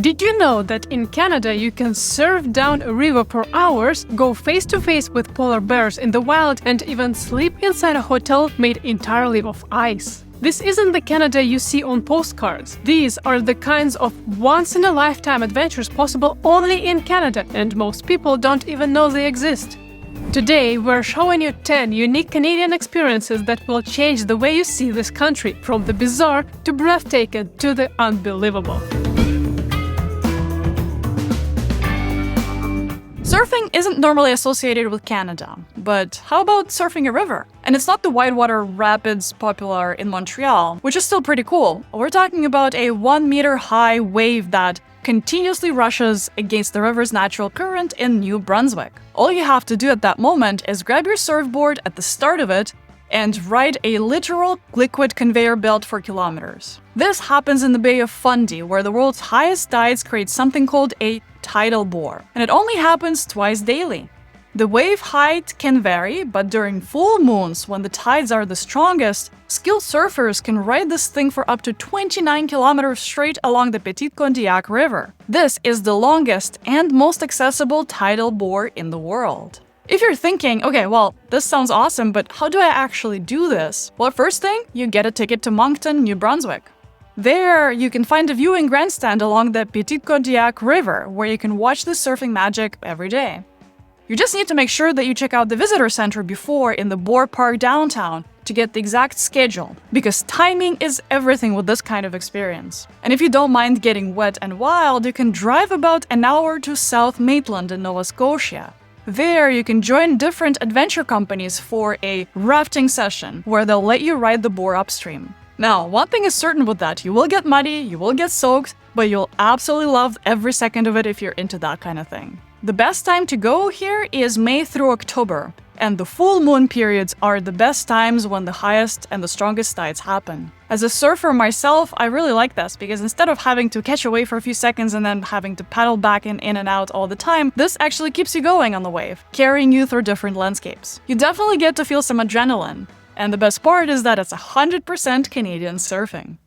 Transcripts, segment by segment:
Did you know that in Canada you can surf down a river for hours, go face-to-face with polar bears in the wild, and even sleep inside a hotel made entirely of ice? This isn't the Canada you see on postcards. These are the kinds of once-in-a-lifetime adventures possible only in Canada, and most people don't even know they exist. Today, we're showing you 10 unique Canadian experiences that will change the way you see this country, from the bizarre to breathtaking to the unbelievable. Surfing isn't normally associated with Canada, but how about surfing a river? And it's not the whitewater rapids popular in Montreal, which is still pretty cool. We're talking about a 1-meter high wave that continuously rushes against the river's natural current in New Brunswick. All you have to do at that moment is grab your surfboard at the start of it and ride a literal liquid conveyor belt for kilometers. This happens in the Bay of Fundy, where the world's highest tides create something called a tidal bore, and it only happens twice daily. The wave height can vary, but during full moons, when the tides are the strongest, skilled surfers can ride this thing for up to 29 kilometers straight along the Petite Condillac River. This is the longest and most accessible tidal bore in the world. If you're thinking, okay, well, this sounds awesome, but how do I actually do this? Well, first thing, you get a ticket to Moncton, New Brunswick. There, you can find a viewing grandstand along the Petite Condillac River, where you can watch the surfing magic every day. You just need to make sure that you check out the visitor center before in the Boar Park downtown to get the exact schedule, because timing is everything with this kind of experience. And if you don't mind getting wet and wild, you can drive about an hour to South Maitland in Nova Scotia. There, you can join different adventure companies for a rafting session, where they'll let you ride the boar upstream. Now, one thing is certain with that, you will get muddy, you will get soaked, but you'll absolutely love every second of it if you're into that kind of thing. The best time to go here is May through October, and the full moon periods are the best times when the highest and the strongest tides happen. As a surfer myself, I really like this, because instead of having to catch a wave for a few seconds and then having to paddle back in and out all the time, this actually keeps you going on the wave, carrying you through different landscapes. You definitely get to feel some adrenaline. And the best part is that it's 100% Canadian surfing.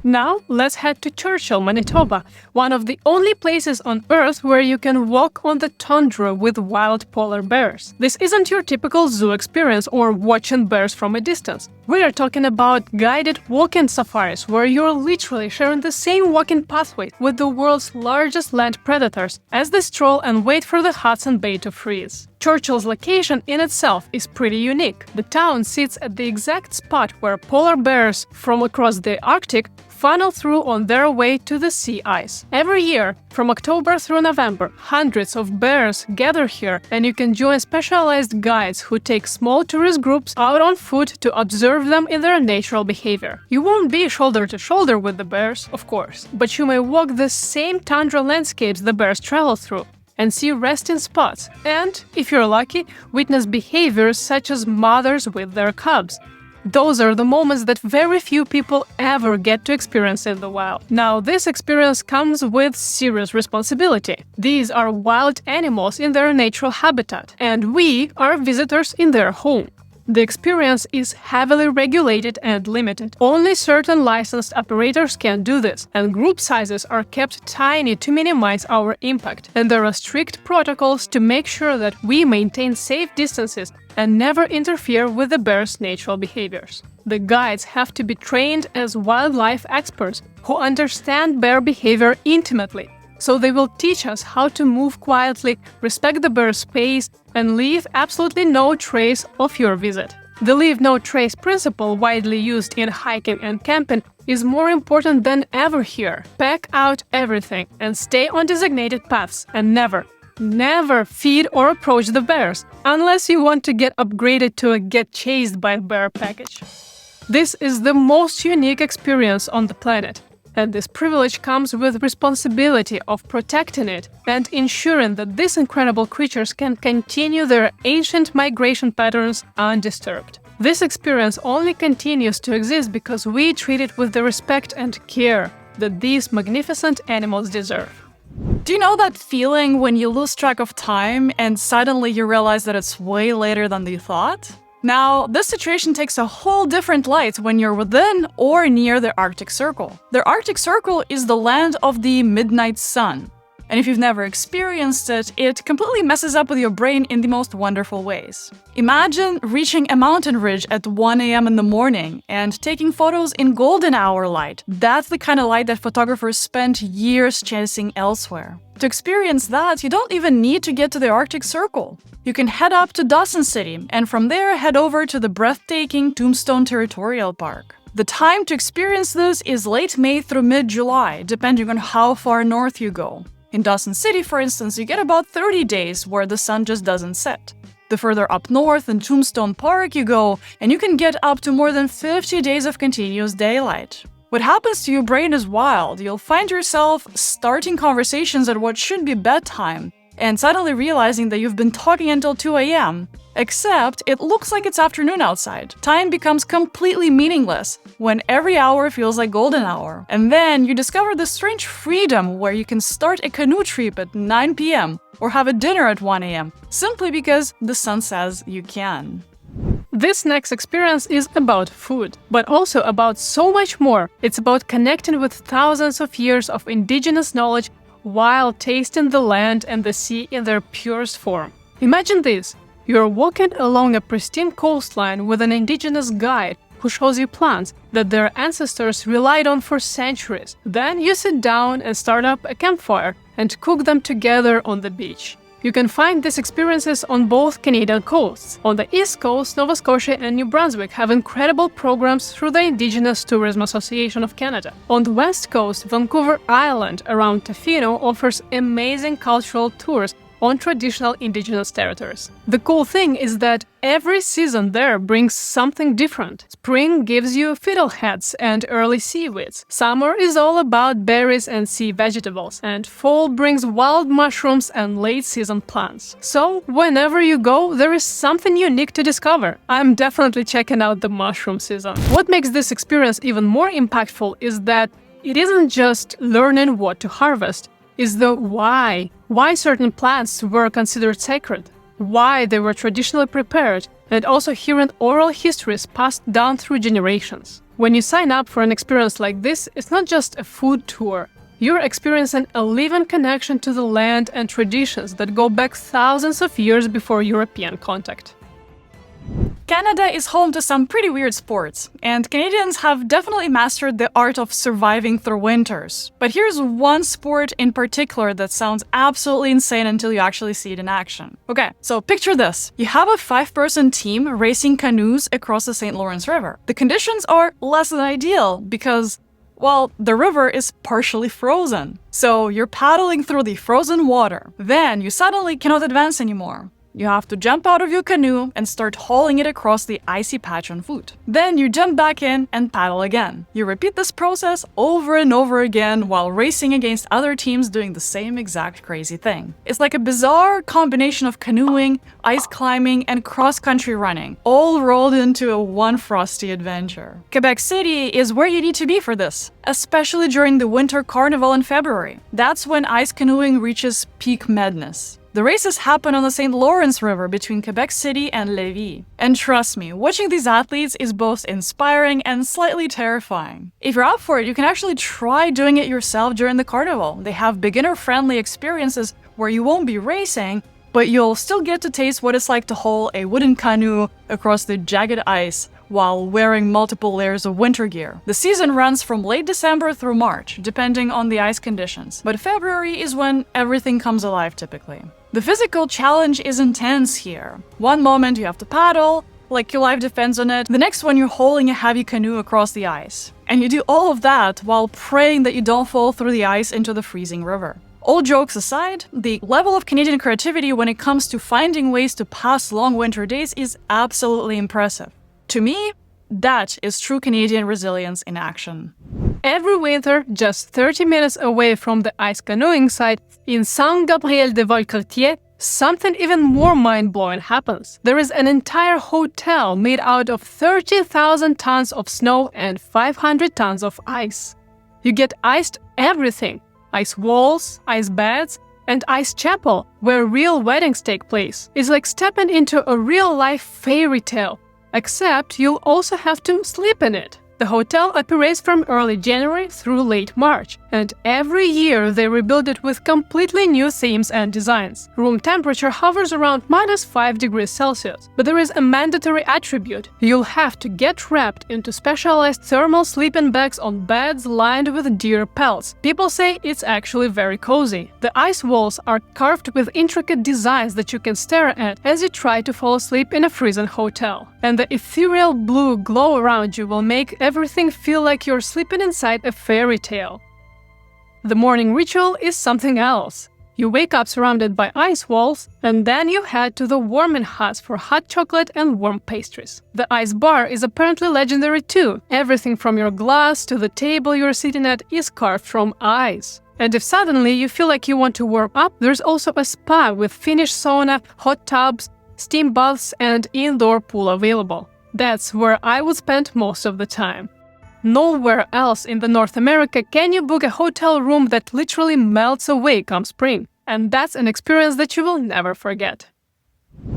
Now, let's head to Churchill, Manitoba, one of the only places on Earth where you can walk on the tundra with wild polar bears. This isn't your typical zoo experience or watching bears from a distance. We are talking about guided walking safaris, where you're literally sharing the same walking pathway with the world's largest land predators as they stroll and wait for the Hudson Bay to freeze. Churchill's location in itself is pretty unique. The town sits at the exact spot where polar bears from across the Arctic funnel through on their way to the sea ice. Every year, from October through November, hundreds of bears gather here, and you can join specialized guides who take small tourist groups out on foot to observe them in their natural behavior. You won't be shoulder to shoulder with the bears, of course, but you may walk the same tundra landscapes the bears travel through and see resting spots, and, if you're lucky, witness behaviors such as mothers with their cubs. Those are the moments that very few people ever get to experience in the wild. Now, this experience comes with serious responsibility. These are wild animals in their natural habitat, and we are visitors in their home. The experience is heavily regulated and limited. Only certain licensed operators can do this, and group sizes are kept tiny to minimize our impact. And there are strict protocols to make sure that we maintain safe distances and never interfere with the bear's natural behaviors. The guides have to be trained as wildlife experts who understand bear behavior intimately. So they will teach us how to move quietly, respect the bear's space, and leave absolutely no trace of your visit. The leave no trace principle, widely used in hiking and camping, is more important than ever here. Pack out everything and stay on designated paths, and never feed or approach the bears, unless you want to get upgraded to a get chased by a bear package. This is the most unique experience on the planet. And this privilege comes with responsibility of protecting it and ensuring that these incredible creatures can continue their ancient migration patterns undisturbed. This experience only continues to exist because we treat it with the respect and care that these magnificent animals deserve. Do you know that feeling when you lose track of time and suddenly you realize that it's way later than you thought? Now, this situation takes a whole different light when you're within or near the Arctic Circle. The Arctic Circle is the land of the midnight sun. And if you've never experienced it, it completely messes up with your brain in the most wonderful ways. Imagine reaching a mountain ridge at 1 a.m. in the morning and taking photos in golden hour light. That's the kind of light that photographers spent years chasing elsewhere. To experience that, you don't even need to get to the Arctic Circle. You can head up to Dawson City, and from there head over to the breathtaking Tombstone Territorial Park. The time to experience this is late May through mid-July, depending on how far north you go. In Dawson City, for instance, you get about 30 days where the sun just doesn't set. The further up north in Tombstone Park you go, and you can get up to more than 50 days of continuous daylight. What happens to your brain is wild. You'll find yourself starting conversations at what should be bedtime, and suddenly realizing that you've been talking until 2 a.m. Except it looks like it's afternoon outside. Time becomes completely meaningless when every hour feels like golden hour. And then you discover this strange freedom where you can start a canoe trip at 9 p.m. or have a dinner at 1 a.m. simply because the sun says you can. This next experience is about food, but also about so much more. It's about connecting with thousands of years of indigenous knowledge while tasting the land and the sea in their purest form. Imagine this. You're walking along a pristine coastline with an indigenous guide who shows you plants that their ancestors relied on for centuries. Then you sit down and start up a campfire and cook them together on the beach. You can find these experiences on both Canadian coasts. On the East Coast, Nova Scotia and New Brunswick have incredible programs through the Indigenous Tourism Association of Canada. On the West Coast, Vancouver Island around Tofino offers amazing cultural tours on traditional Indigenous territories. The cool thing is that every season there brings something different. Spring gives you fiddleheads and early seaweeds. Summer is all about berries and sea vegetables. And fall brings wild mushrooms and late-season plants. So, whenever you go, there is something unique to discover. I'm definitely checking out the mushroom season. What makes this experience even more impactful is that it isn't just learning what to harvest. Is the why. Why certain plants were considered sacred, why they were traditionally prepared, and also hearing oral histories passed down through generations. When you sign up for an experience like this, it's not just a food tour. You're experiencing a living connection to the land and traditions that go back thousands of years before European contact. Canada is home to some pretty weird sports, and Canadians have definitely mastered the art of surviving through winters. But here's one sport in particular that sounds absolutely insane until you actually see it in action. Okay, so picture this. You have a 5-person team racing canoes across the St. Lawrence River. The conditions are less than ideal because, well, the river is partially frozen. So you're paddling through the frozen water. Then you suddenly cannot advance anymore. You have to jump out of your canoe and start hauling it across the icy patch on foot. Then you jump back in and paddle again. You repeat this process over and over again while racing against other teams doing the same exact crazy thing. It's like a bizarre combination of canoeing, ice climbing, and cross-country running, all rolled into a one frosty adventure. Quebec City is where you need to be for this, especially during the winter carnival in February. That's when ice canoeing reaches peak madness. The races happen on the St. Lawrence River between Quebec City and Lévis. And trust me, watching these athletes is both inspiring and slightly terrifying. If you're up for it, you can actually try doing it yourself during the carnival. They have beginner-friendly experiences where you won't be racing, but you'll still get to taste what it's like to haul a wooden canoe across the jagged ice while wearing multiple layers of winter gear. The season runs from late December through March, depending on the ice conditions, but February is when everything comes alive typically. The physical challenge is intense here. One moment you have to paddle, like your life depends on it. The next one you're hauling a heavy canoe across the ice. And you do all of that while praying that you don't fall through the ice into the freezing river. All jokes aside, the level of Canadian creativity when it comes to finding ways to pass long winter days is absolutely impressive. To me, that is true Canadian resilience in action. Every winter, just 30 minutes away from the ice canoeing site in Saint-Gabriel-de-Valcartier, something even more mind-blowing happens. There is an entire hotel made out of 30,000 tons of snow and 500 tons of ice. You get iced everything: ice walls, ice beds, and ice chapel, where real weddings take place. It's like stepping into a real-life fairy tale. Except you'll also have to sleep in it. The hotel operates from early January through late March, and every year they rebuild it with completely new themes and designs. Room temperature hovers around -5 degrees Celsius, but there is a mandatory attribute. You'll have to get wrapped into specialized thermal sleeping bags on beds lined with deer pelts. People say it's actually very cozy. The ice walls are carved with intricate designs that you can stare at as you try to fall asleep in a freezing hotel. And the ethereal blue glow around you will make everything feel like you're sleeping inside a fairy tale. The morning ritual is something else. You wake up surrounded by ice walls, and then you head to the warming huts for hot chocolate and warm pastries. The ice bar is apparently legendary too. Everything from your glass to the table you're sitting at is carved from ice. And if suddenly you feel like you want to warm up, there's also a spa with Finnish sauna, hot tubs, steam baths, and indoor pool available. That's where I would spend most of the time. Nowhere else in North America can you book a hotel room that literally melts away come spring. And that's an experience that you will never forget.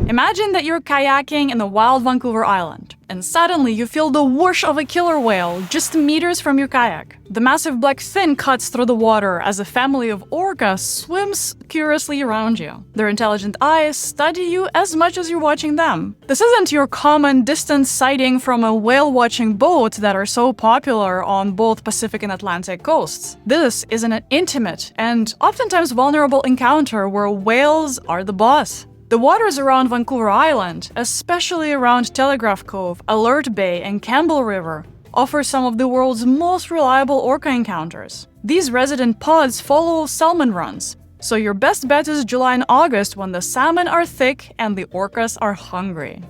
Imagine that you're kayaking in the wild Vancouver Island, and suddenly you feel the whoosh of a killer whale just meters from your kayak. The massive black fin cuts through the water as a family of orcas swims curiously around you. Their intelligent eyes study you as much as you're watching them. This isn't your common distant sighting from a whale-watching boat that are so popular on both Pacific and Atlantic coasts. This is an intimate and oftentimes vulnerable encounter where whales are the boss. The waters around Vancouver Island, especially around Telegraph Cove, Alert Bay, and Campbell River, offer some of the world's most reliable orca encounters. These resident pods follow salmon runs, so your best bet is July and August when the salmon are thick and the orcas are hungry.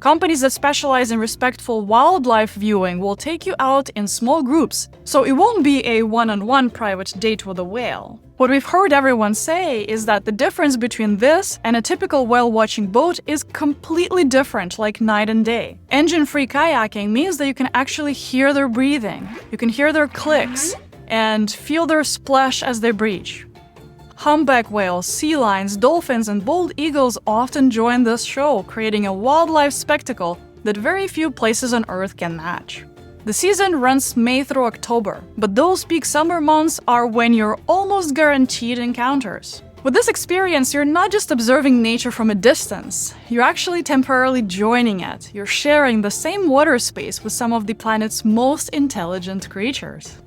Companies that specialize in respectful wildlife viewing will take you out in small groups, so it won't be a one-on-one private date with a whale. What we've heard everyone say is that the difference between this and a typical whale-watching boat is completely different, like night and day. Engine-free kayaking means that you can actually hear their breathing, you can hear their clicks, and feel their splash as they breach. Humpback whales, sea lions, dolphins, and bald eagles often join this show, creating a wildlife spectacle that very few places on Earth can match. The season runs May through October, but those peak summer months are when you're almost guaranteed encounters. With this experience, you're not just observing nature from a distance, you're actually temporarily joining it. You're sharing the same water space with some of the planet's most intelligent creatures.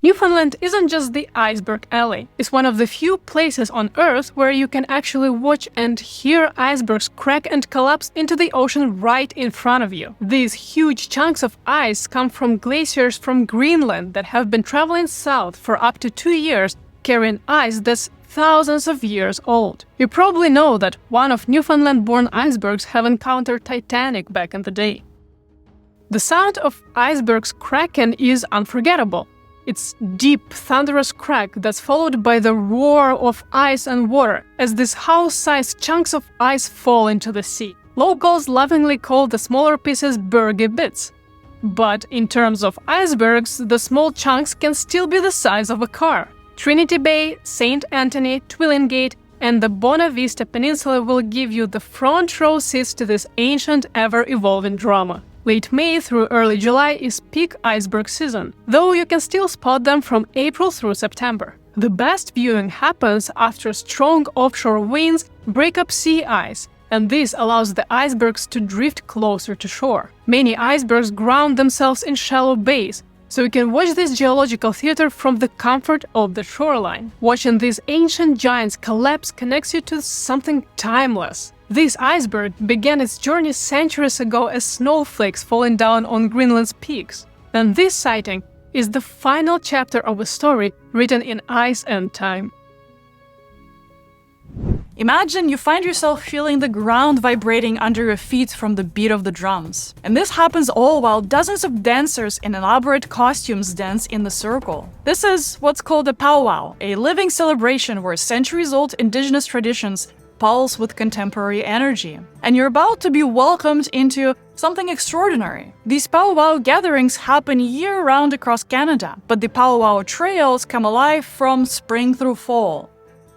Newfoundland isn't just the Iceberg Alley. It's one of the few places on Earth where you can actually watch and hear icebergs crack and collapse into the ocean right in front of you. These huge chunks of ice come from glaciers from Greenland that have been traveling south for up to 2 years, carrying ice that's thousands of years old. You probably know that one of Newfoundland-born icebergs have encountered Titanic back in the day. The sound of icebergs cracking is unforgettable. It's deep, thunderous crack that's followed by the roar of ice and water as these house-sized chunks of ice fall into the sea. Locals lovingly call the smaller pieces bergy bits. But in terms of icebergs, the small chunks can still be the size of a car. Trinity Bay, St. Anthony, Twillingate, and the Bona Vista Peninsula will give you the front row seats to this ancient, ever-evolving drama. Late May through early July is peak iceberg season, though you can still spot them from April through September. The best viewing happens after strong offshore winds break up sea ice, and this allows the icebergs to drift closer to shore. Many icebergs ground themselves in shallow bays, so you can watch this geological theater from the comfort of the shoreline. Watching these ancient giants collapse connects you to something timeless. This iceberg began its journey centuries ago as snowflakes falling down on Greenland's peaks. And this sighting is the final chapter of a story written in ice and time. Imagine you find yourself feeling the ground vibrating under your feet from the beat of the drums. And this happens all while dozens of dancers in elaborate costumes dance in the circle. This is what's called a Pow-wow, a living celebration where centuries-old Indigenous traditions pulse with contemporary energy. And you're about to be welcomed into something extraordinary. These Pow-wow gatherings happen year-round across Canada, but the Pow-wow trails come alive from spring through fall.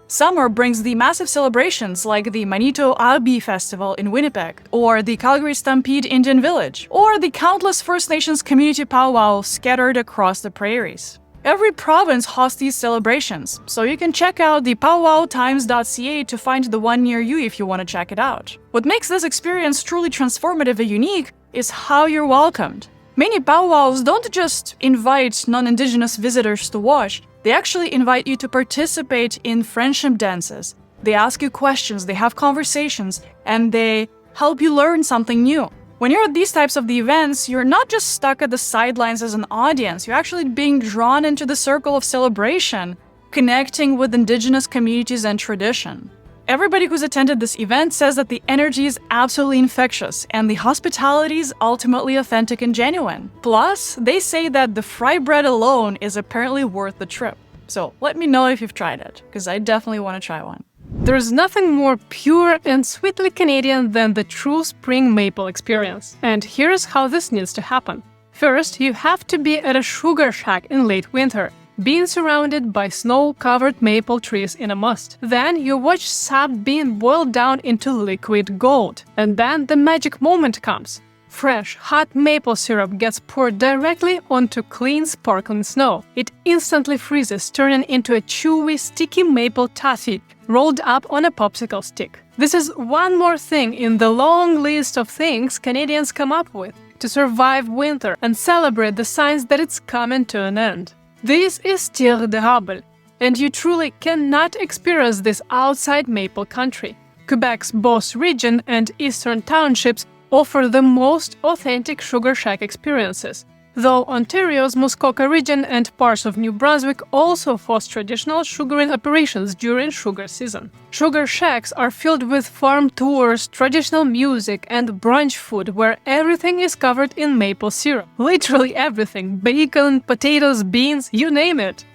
Summer brings the massive celebrations like the Manito-Abi Festival in Winnipeg, or the Calgary Stampede Indian Village, or the countless First Nations community powwow scattered across the prairies. Every province hosts these celebrations, so you can check out the powwowtimes.ca to find the one near you if you want to check it out. What makes this experience truly transformative and unique is how you're welcomed. Many powwows don't just invite non-Indigenous visitors to watch, they actually invite you to participate in friendship dances. They ask you questions, they have conversations, and they help you learn something new. When you're at these types of the events, you're not just stuck at the sidelines as an audience, you're actually being drawn into the circle of celebration, connecting with Indigenous communities and tradition. Everybody who's attended this event says that the energy is absolutely infectious and the hospitality is ultimately authentic and genuine. Plus, they say that the fry bread alone is apparently worth the trip. So let me know if you've tried it, because I definitely want to try one. There's nothing more pure and sweetly Canadian than the true spring maple experience. And here's how this needs to happen. First, you have to be at a sugar shack in late winter, being surrounded by snow-covered maple trees in a must. Then you watch sap being boiled down into liquid gold. And then the magic moment comes. Fresh, hot maple syrup gets poured directly onto clean, sparkling snow. It instantly freezes, turning into a chewy, sticky maple taffy rolled up on a popsicle stick. This is one more thing in the long list of things Canadians come up with to survive winter and celebrate the signs that it's coming to an end. This is terre d'érable, and you truly cannot experience this outside maple country. Quebec's Beauce region and eastern townships offer the most authentic sugar shack experiences, though Ontario's Muskoka region and parts of New Brunswick also host traditional sugaring operations during sugar season. Sugar shacks are filled with farm tours, traditional music, and brunch food where everything is covered in maple syrup. Literally everything: bacon, potatoes, beans, you name it.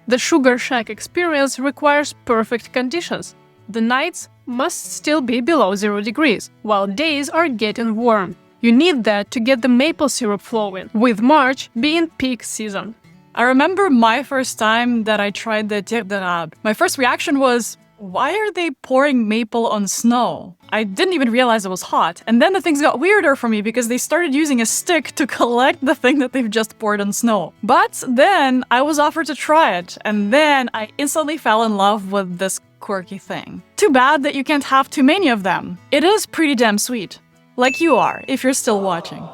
The sugar shack experience requires perfect conditions. The nights must still be below 0 degrees, while days are getting warm. You need that to get the maple syrup flowing, with March being peak season. I remember my first time that I tried the terre d'érable. My first reaction was, why are they pouring maple on snow? I didn't even realize it was hot. And then the things got weirder for me because they started using a stick to collect the thing that they've just poured on snow. But then I was offered to try it, and then I instantly fell in love with this quirky thing. Too bad that you can't have too many of them. It is pretty damn sweet. Like you are, if you're still watching.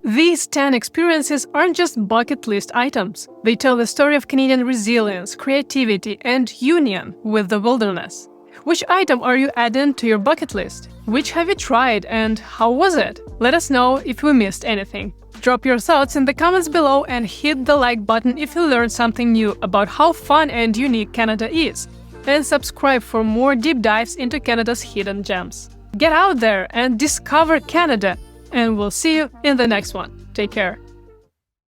These 10 experiences aren't just bucket list items. They tell the story of Canadian resilience, creativity, and union with the wilderness. Which item are you adding to your bucket list? Which have you tried and how was it? Let us know if we missed anything. Drop your thoughts in the comments below and hit the like button if you learned something new about how fun and unique Canada is. And subscribe for more deep dives into Canada's hidden gems. Get out there and discover Canada, and we'll see you in the next one. Take care.